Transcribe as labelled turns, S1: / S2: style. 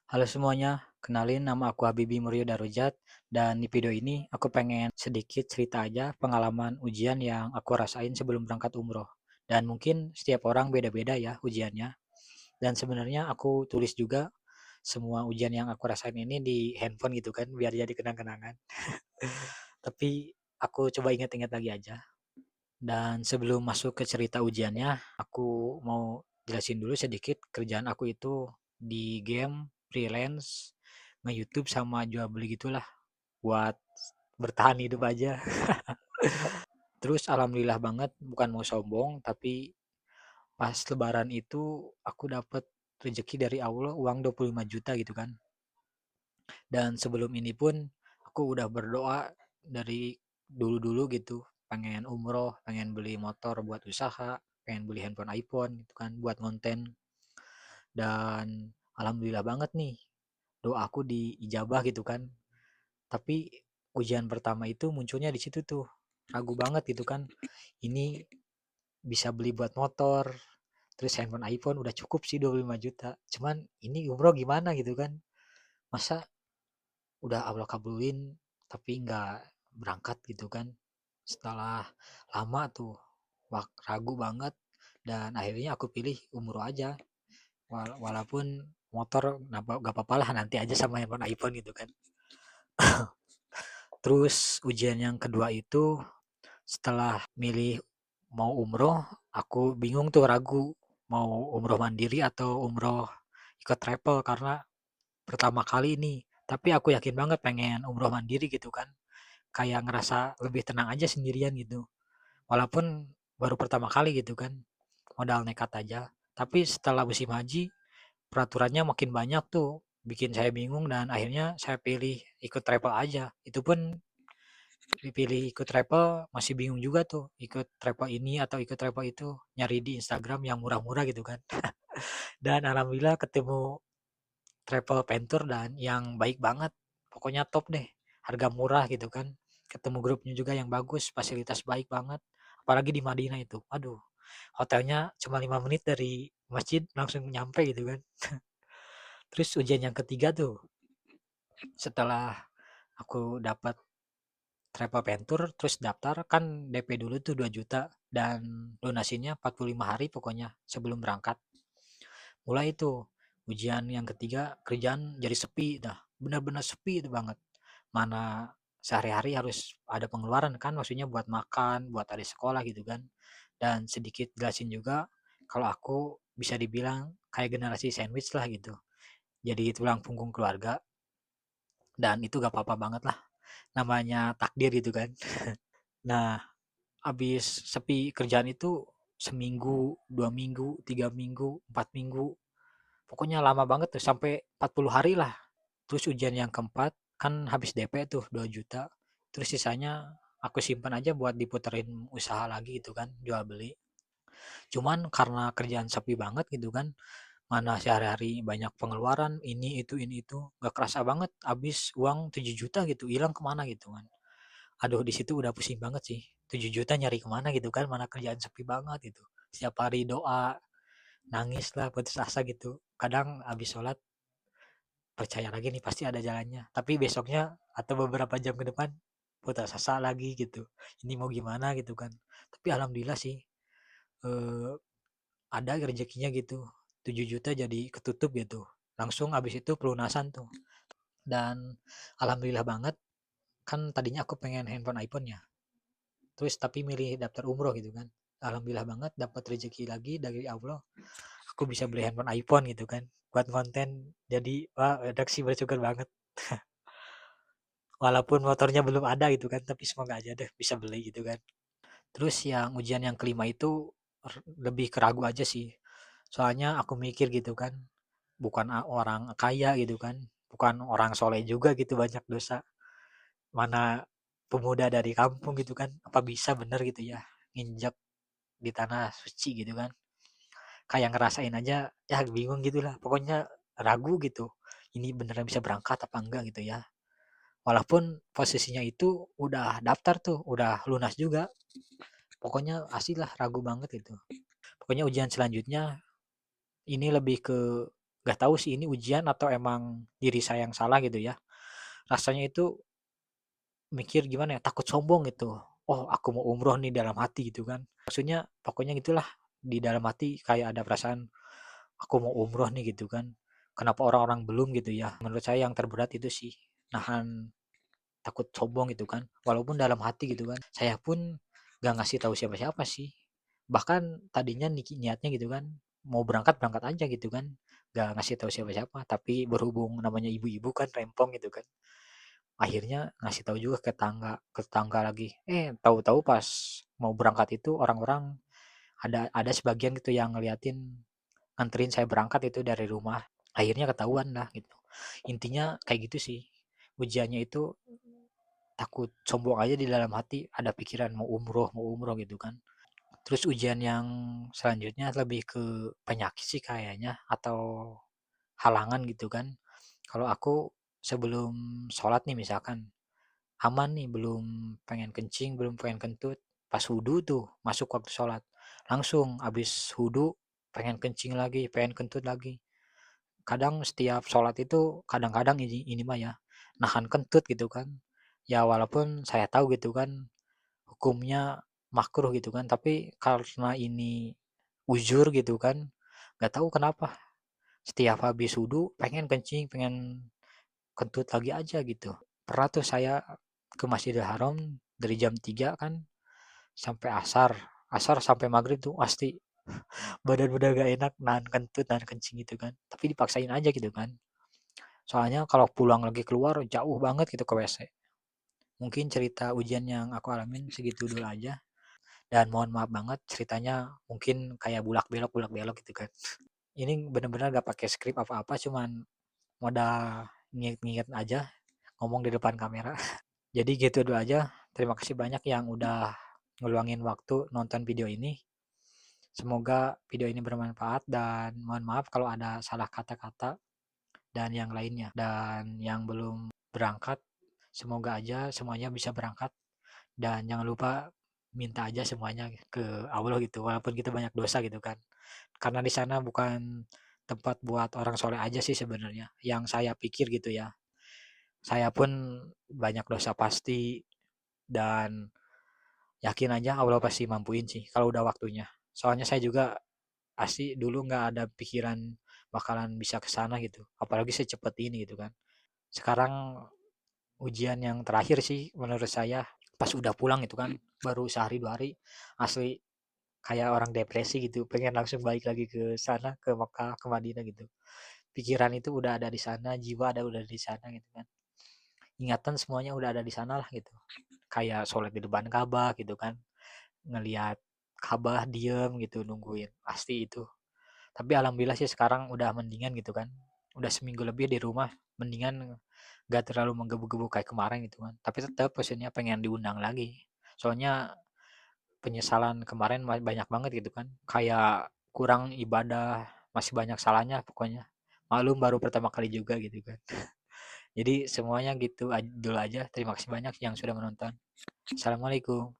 S1: Halo semuanya, kenalin nama aku Habibi Muryo Darujat dan di video ini aku pengen sedikit cerita aja pengalaman ujian yang aku rasain sebelum berangkat umroh. Dan mungkin setiap orang beda-beda ya ujiannya. Dan sebenarnya aku tulis juga semua ujian yang aku rasain ini di handphone gitu kan, biar jadi kenang-kenangan. Tapi aku coba ingat-ingat lagi aja. Dan sebelum masuk ke cerita ujiannya, aku mau jelasin dulu sedikit kerjaan aku itu di game, freelance, nge-YouTube sama jual beli gitulah buat bertahan hidup aja. Terus alhamdulillah banget, bukan mau sombong, tapi pas lebaran itu aku dapat rezeki dari Allah uang 25 juta gitu kan. Dan sebelum ini pun aku udah berdoa dari dulu-dulu gitu, pengen umroh, pengen beli motor buat usaha, pengen beli handphone iPhone gitu kan buat konten. Dan alhamdulillah banget nih, doaku diijabah gitu kan. Tapi ujian pertama itu munculnya di situ tuh. Ragu banget gitu kan. Ini bisa beli buat motor, terus handphone iPhone udah cukup sih 25 juta. Cuman ini umroh gimana gitu kan. Masa udah Allah kabulin tapi nggak berangkat gitu kan. Setelah lama tuh ragu banget dan akhirnya aku pilih umroh aja. Walaupun motor nggak apa-apa lah, nanti aja sama handphone iPhone gitu kan. Terus ujian yang kedua itu setelah milih mau umroh, aku bingung tuh, ragu mau umroh mandiri atau umroh ikut travel karena pertama kali ini. Tapi aku yakin banget pengen umroh mandiri gitu kan. Kayak ngerasa lebih tenang aja sendirian gitu. Walaupun baru pertama kali gitu kan. Modal nekat aja. Tapi setelah musim haji, peraturannya makin banyak tuh. Bikin saya bingung dan akhirnya saya pilih ikut travel aja. Itu pun dipilih ikut travel masih bingung juga tuh. Ikut travel ini atau ikut travel itu. Nyari di Instagram yang murah-murah gitu kan. Dan alhamdulillah ketemu travel pentur dan yang baik banget. Pokoknya top deh. Harga murah gitu kan. Ketemu grupnya juga yang bagus, fasilitas baik banget. Apalagi di Madinah itu. Aduh, hotelnya cuma 5 menit dari masjid langsung nyampe gitu kan. Terus ujian yang ketiga tuh, setelah aku dapat travel pentur terus daftar kan, DP dulu tuh 2 juta dan donasinya 45 hari pokoknya sebelum berangkat. Mulai itu ujian yang ketiga, kerjaan jadi sepi dah, benar-benar sepi itu banget. Mana sehari-hari harus ada pengeluaran kan, maksudnya buat makan, buat adik sekolah gitu kan. Dan sedikit jelasin juga, kalau aku bisa dibilang kayak generasi sandwich lah gitu. Jadi tulang punggung keluarga dan itu gak apa-apa banget lah. Namanya takdir gitu kan. Nah, habis sepi kerjaan itu seminggu, 2 minggu, 3 minggu, 4 minggu. Pokoknya lama banget tuh sampai 40 hari lah. Terus ujian yang keempat kan habis DP tuh 2 juta. Terus sisanya aku simpan aja buat diputerin usaha lagi gitu kan, jual beli. Cuman karena kerjaan sepi banget gitu kan, mana sehari-hari banyak pengeluaran ini itu, gak kerasa banget habis uang 7 juta gitu, hilang kemana gitu kan. Aduh, di situ udah pusing banget sih. 7 juta nyari kemana gitu kan, mana kerjaan sepi banget gitu. Setiap hari doa, nangis lah, putus asa gitu. Kadang habis sholat, percaya lagi nih pasti ada jalannya. Tapi besoknya atau beberapa jam ke depan, putus asa lagi gitu. Ini mau gimana gitu kan. Tapi alhamdulillah sih, eh, ada rezekinya gitu. 7 juta jadi ketutup gitu. Langsung habis itu pelunasan tuh. Dan alhamdulillah banget, kan tadinya aku pengen handphone iPhone ya. Terus tapi milih daftar umroh gitu kan. Alhamdulillah banget dapat rezeki lagi dari Allah. Aku bisa beli handphone iPhone gitu kan. Buat konten. Jadi wah, redaksi bersyukur banget. Walaupun motornya belum ada gitu kan, tapi semoga aja deh bisa beli gitu kan. Terus yang ujian yang kelima itu lebih keragu aja sih. Soalnya aku mikir gitu kan, bukan orang kaya gitu kan, bukan orang soleh juga gitu, banyak dosa. Mana pemuda dari kampung gitu kan, apa bisa bener gitu ya nginjak di tanah suci gitu kan. Kayak ngerasain aja ya bingung gitulah. Pokoknya ragu gitu. Ini beneran bisa berangkat apa enggak gitu ya. Walaupun posisinya itu udah daftar tuh, udah lunas juga. Pokoknya asli lah ragu banget itu. Pokoknya ujian selanjutnya ini lebih ke Nggak tahu sih ini ujian atau emang diri saya yang salah gitu ya. Rasanya itu mikir gimana ya, takut sombong gitu. Oh, aku mau umroh nih dalam hati gitu kan. Maksudnya pokoknya gitulah, di dalam hati kayak ada perasaan aku mau umroh nih gitu kan. Kenapa orang-orang belum gitu ya. Menurut saya yang terberat itu sih nahan takut sombong gitu kan. Walaupun dalam hati gitu kan. Saya pun gak ngasih tahu siapa-siapa sih. Bahkan tadinya niatnya gitu kan mau berangkat berangkat aja gitu kan. Gak ngasih tahu siapa-siapa. Tapi berhubung namanya ibu-ibu kan rempong gitu kan. Akhirnya ngasih tahu juga ke tetangga lagi. Tahu-tahu pas mau berangkat itu orang-orang ada sebagian gitu yang ngeliatin nganterin saya berangkat itu dari rumah. Akhirnya ketahuan lah gitu. Intinya kayak gitu sih. Ujiannya itu takut sombong aja di dalam hati, ada pikiran mau umroh gitu kan. Terus ujian yang selanjutnya lebih ke penyakit sih kayaknya atau halangan gitu kan. Kalau aku sebelum sholat nih misalkan aman nih, belum pengen kencing, belum pengen kentut, pas wudhu tuh masuk waktu sholat, langsung abis wudhu pengen kencing lagi, pengen kentut lagi. Kadang setiap sholat itu kadang-kadang ini mah ya nahan kentut gitu kan, ya walaupun saya tahu gitu kan hukumnya makruh gitu kan, tapi karena ini uzur gitu kan, nggak tahu kenapa setiap habis wudhu pengen kencing, pengen kentut lagi aja gitu. Pernah tuh saya ke Masjidil Haram dari jam 3 kan sampai asar. Asar sampai maghrib tuh pasti badan udah gak enak, nahan kentut, nahan kencing gitu kan. Tapi dipaksain aja gitu kan. Soalnya kalau pulang lagi keluar jauh banget gitu ke WC. Mungkin cerita ujian yang aku alamin segitu dulu aja. Dan mohon maaf banget ceritanya mungkin kayak bulak belok gitu kan. Ini bener-bener gak pakai skrip apa-apa, cuman modal nginget-nginget aja ngomong di depan kamera. Jadi gitu dulu aja. Terima kasih banyak yang udah ngeluangin waktu nonton video ini. Semoga video ini bermanfaat dan mohon maaf kalau ada salah kata-kata dan yang lainnya. Dan yang belum berangkat, semoga aja semuanya bisa berangkat dan jangan lupa minta aja semuanya ke Allah gitu. Walaupun kita banyak dosa gitu kan. Karena di sana bukan tempat buat orang soleh aja sih sebenarnya. Yang saya pikir gitu ya. Saya pun banyak dosa pasti dan yakin aja Allah pasti mampuin sih kalau udah waktunya. Soalnya saya juga pasti dulu nggak ada pikiran bakalan bisa ke sana gitu. Apalagi secepat ini gitu kan. Sekarang ujian yang terakhir sih menurut saya pas udah pulang itu kan baru sehari 2 hari asli kayak orang depresi gitu. Pengen langsung balik lagi ke sana ke Mekah ke Madinah gitu. Pikiran itu udah ada di sana, jiwa ada udah di sana gitu kan. Ingatan semuanya udah ada di sana lah gitu. Kayak sholat di depan Ka'bah gitu kan, ngelihat Ka'bah diem gitu nungguin pasti itu. Tapi alhamdulillah sih sekarang udah mendingan gitu kan, udah seminggu lebih di rumah, mendingan gak terlalu menggebu-gebu kayak kemarin gitu kan. Tapi tetap maksudnya pengen diundang lagi, soalnya penyesalan kemarin banyak banget gitu kan, kayak kurang ibadah, masih banyak salahnya pokoknya. Maklum baru pertama kali juga gitu kan. Jadi semuanya gitu dulu aja. Terima kasih banyak yang sudah menonton. Assalamualaikum.